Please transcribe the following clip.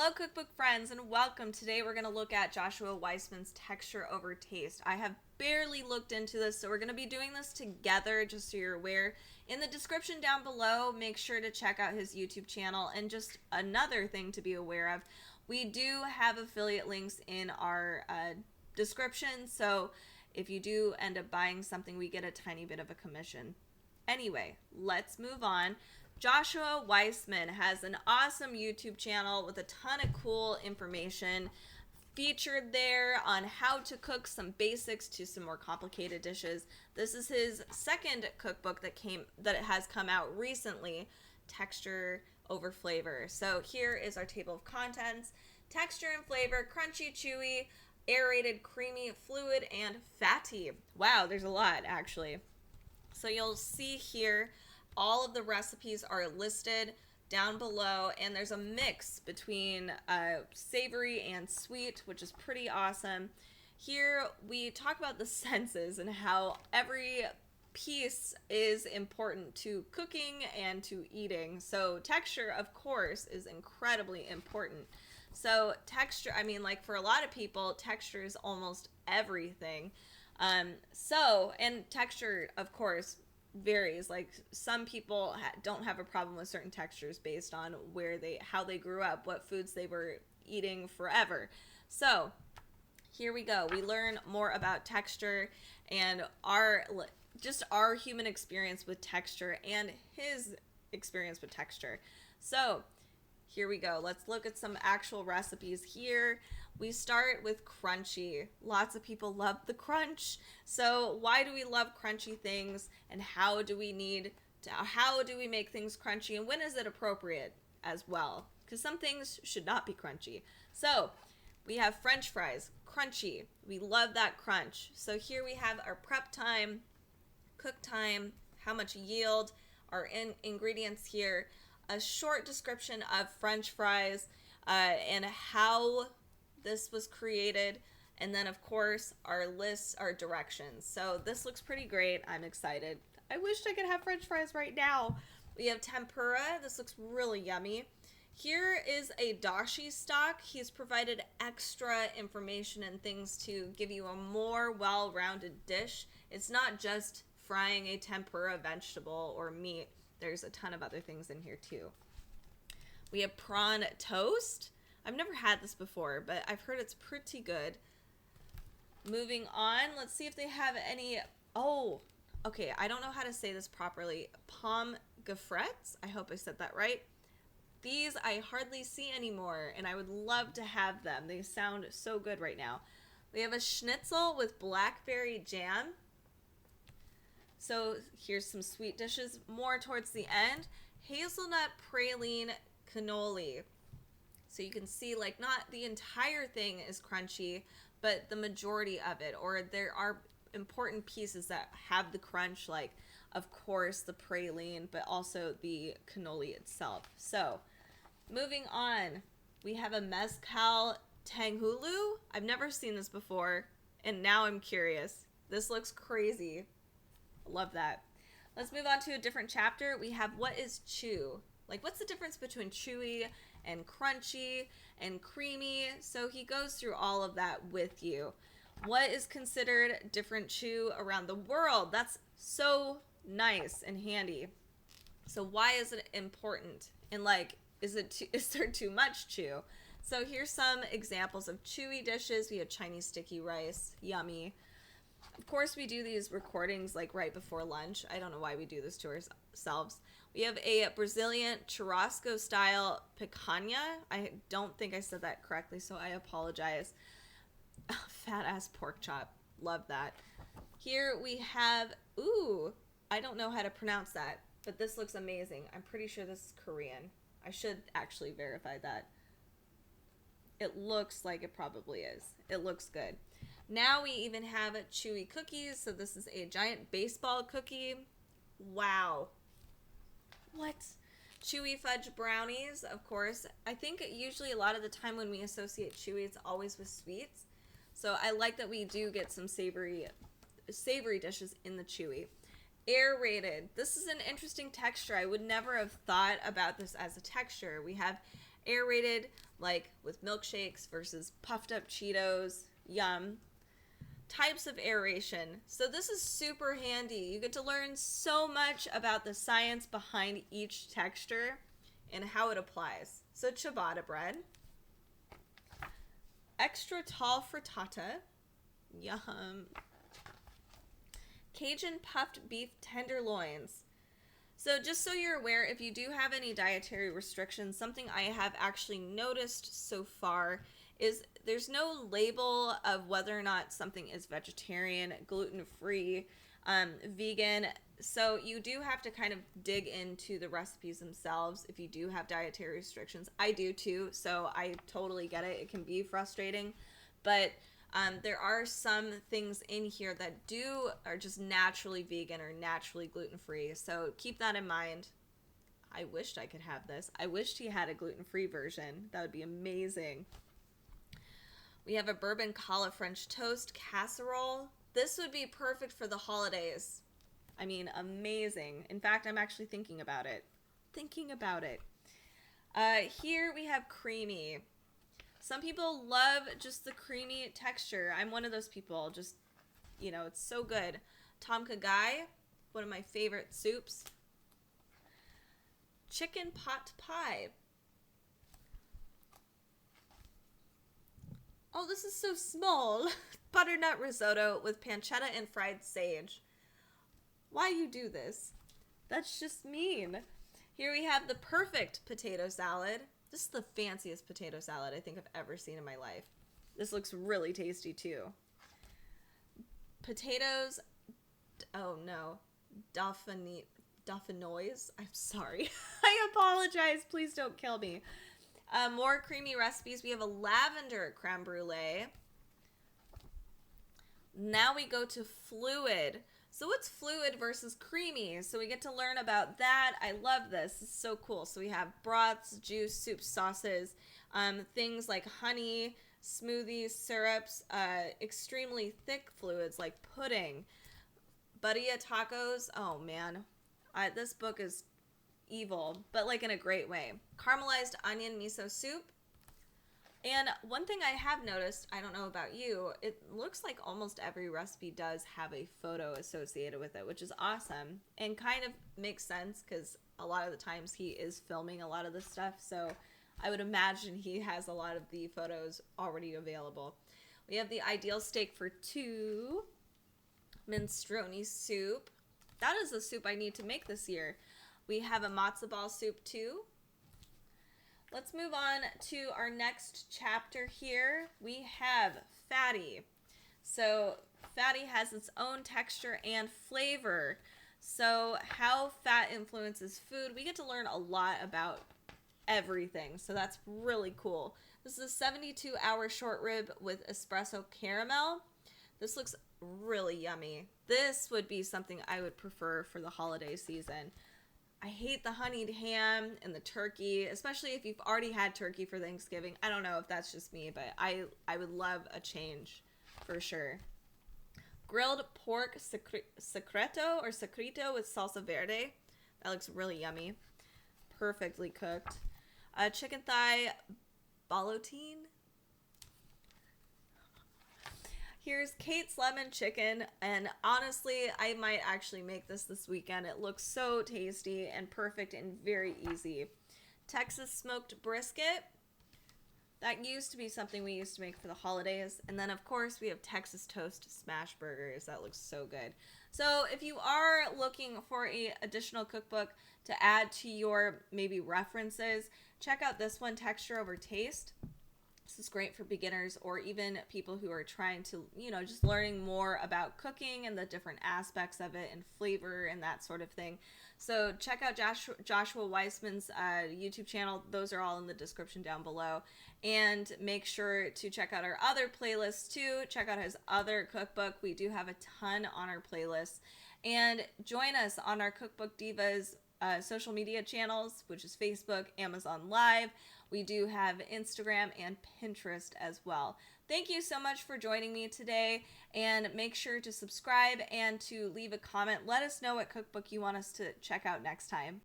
Hello cookbook friends and welcome. Today we're going to look at Joshua Weissman's Texture Over Taste. I have barely looked into this, so we're going to be doing this together just so you're aware. In the description down below, make sure to check out his YouTube channel. And just another thing to be aware of, we do have affiliate links in our description, so if you do end up buying something, we get a tiny bit of a commission. Anyway, let's move on. Joshua Weissman has an awesome YouTube channel with a ton of cool information featured there on how to cook some basics to some more complicated dishes. This is his second cookbook that has come out recently, Texture Over Flavor. So here is our table of contents: texture and flavor, crunchy, chewy, aerated, creamy, fluid, and fatty. Wow, there's a lot actually. So you'll see here all of the recipes are listed down below, and there's a mix between savory and sweet, which is pretty awesome. Here we talk about the senses and how every piece is important to cooking and to eating. So texture, of course, is incredibly important. So texture, I mean, like for a lot of people, texture is almost everything. And texture, of course, varies. Like some people don't have a problem with certain textures based on how they grew up, what foods they were eating forever. So here we go. We learn more about texture and our human experience with texture and his experience with texture. So here we go. Let's look at some actual recipes here. We start with crunchy. Lots of people love the crunch. So why do we love crunchy things, and how do we make things crunchy, and when is it appropriate as well? Because some things should not be crunchy. So we have French fries, crunchy. We love that crunch. So here we have our prep time, cook time, how much yield, our ingredients here, a short description of French fries and how this was created, and then of course our lists, our directions. So this looks pretty great. I'm excited. I wish I could have French fries right now. We have tempura. This looks really yummy. Here is a dashi stock. He's provided extra information and things to give you a more well-rounded dish. It's not just frying a tempura vegetable or meat. There's a ton of other things in here too. We have prawn toast. I've never had this before, but I've heard it's pretty good. Moving on, let's see if they have any. Oh, okay. I don't know how to say this properly. Pomme gaufrettes. I hope I said that right. These I hardly see anymore, and I would love to have them. They sound so good right now. We have a schnitzel with blackberry jam. So here's some sweet dishes more towards the end. Hazelnut praline cannoli. So you can see, like, not the entire thing is crunchy, but the majority of it, or there are important pieces that have the crunch, like, of course, the praline, but also the cannoli itself. So moving on, we have a mezcal tanghulu. I've never seen this before, and now I'm curious. This looks crazy. Love that. Let's move on to a different chapter. We have what is chew? Like, what's the difference between chewy and crunchy and creamy? So he goes through all of that with you. What is considered different chew around the world? That's so nice and handy. So why is it important? And like, is there too much chew? So here's some examples of chewy dishes. We have Chinese sticky rice, yummy. Of course, we do these recordings like right before lunch. I don't know why we do this to ourselves. We have a Brazilian churrasco style picanha. I don't think I said that correctly, so I apologize. Fat ass pork chop. Love that. Here we have, I don't know how to pronounce that, but this looks amazing. I'm pretty sure this is Korean. I should actually verify that. It looks like it probably is. It looks good. Now we even have chewy cookies. So this is a giant baseball cookie. Wow. What? Chewy fudge brownies, of course. I think usually a lot of the time when we associate chewy, it's always with sweets. So I like that we do get some savory dishes in the chewy. Aerated. This is an interesting texture. I would never have thought about this as a texture. We have aerated like with milkshakes versus puffed up Cheetos. Yum. Types of aeration. So this is super handy. You get to learn so much about the science behind each texture and how it applies. So ciabatta bread. Extra tall frittata. Yum. Cajun puffed beef tenderloins. So just so you're aware, if you do have any dietary restrictions, something I have actually noticed so far is there's no label of whether or not something is vegetarian, gluten-free, vegan. So you do have to kind of dig into the recipes themselves if you do have dietary restrictions. I do too, so I totally get it. It can be frustrating, but there are some things in here that are just naturally vegan or naturally gluten-free. So keep that in mind. I wished I could have this. I wished he had a gluten-free version. That would be amazing. We have a bourbon challah French toast casserole. This would be perfect for the holidays. I mean, amazing. In fact, I'm actually thinking about it. Here we have creamy. Some people love just the creamy texture. I'm one of those people. Just, it's so good. Tom Kha Gai, one of my favorite soups. Chicken pot pie. Oh, this is so small. Butternut risotto with pancetta and fried sage. Why you do this? That's just mean. Here we have the perfect potato salad. This is the fanciest potato salad I think I've ever seen in my life. This looks really tasty too. Potatoes, oh no, dauphinoise. I'm sorry. I apologize. Please don't kill me. More creamy recipes. We have a lavender creme brulee. Now we go to fluid. So what's fluid versus creamy? So we get to learn about that. I love this. It's so cool. So we have broths, juice, soups, sauces, things like honey, smoothies, syrups, extremely thick fluids like pudding, Buddia tacos. Oh man, this book is evil, but like in a great way. Caramelized onion miso soup. And one thing I have noticed, I don't know about you, it looks like almost every recipe does have a photo associated with it, which is awesome and kind of makes sense because a lot of the times he is filming a lot of this stuff. So I would imagine he has a lot of the photos already available. We have the ideal steak for two. Minestrone soup. That is the soup I need to make this year. We have a matzo ball soup too. Let's move on to our next chapter here. We have fatty. So fatty has its own texture and flavor. So how fat influences food. We get to learn a lot about everything. So that's really cool. This is a 72-hour short rib with espresso caramel. This looks really yummy. This would be something I would prefer for the holiday season. I hate the honeyed ham and the turkey, especially if you've already had turkey for Thanksgiving. I don't know if that's just me, but I would love a change for sure. Grilled pork secreto with salsa verde. That looks really yummy. Perfectly cooked. Chicken thigh ballotine. Here's Kate's lemon chicken, and honestly, I might actually make this weekend. It looks so tasty and perfect and very easy. Texas smoked brisket. That used to be something we used to make for the holidays. And then, of course, we have Texas toast smash burgers. That looks so good. So if you are looking for an additional cookbook to add to your maybe references, check out this one, Texture Over Taste. This is great for beginners or even people who are trying to, just learning more about cooking and the different aspects of it and flavor and that sort of thing. So check out Joshua Weissman's YouTube channel. Those are all in the description down below. And make sure to check out our other playlists too. Check out his other cookbook. We do have a ton on our playlists. And join us on our Cookbook Divas social media channels, which is Facebook, Amazon Live. We do have Instagram and Pinterest as well. Thank you so much for joining me today, and make sure to subscribe and to leave a comment. Let us know what cookbook you want us to check out next time.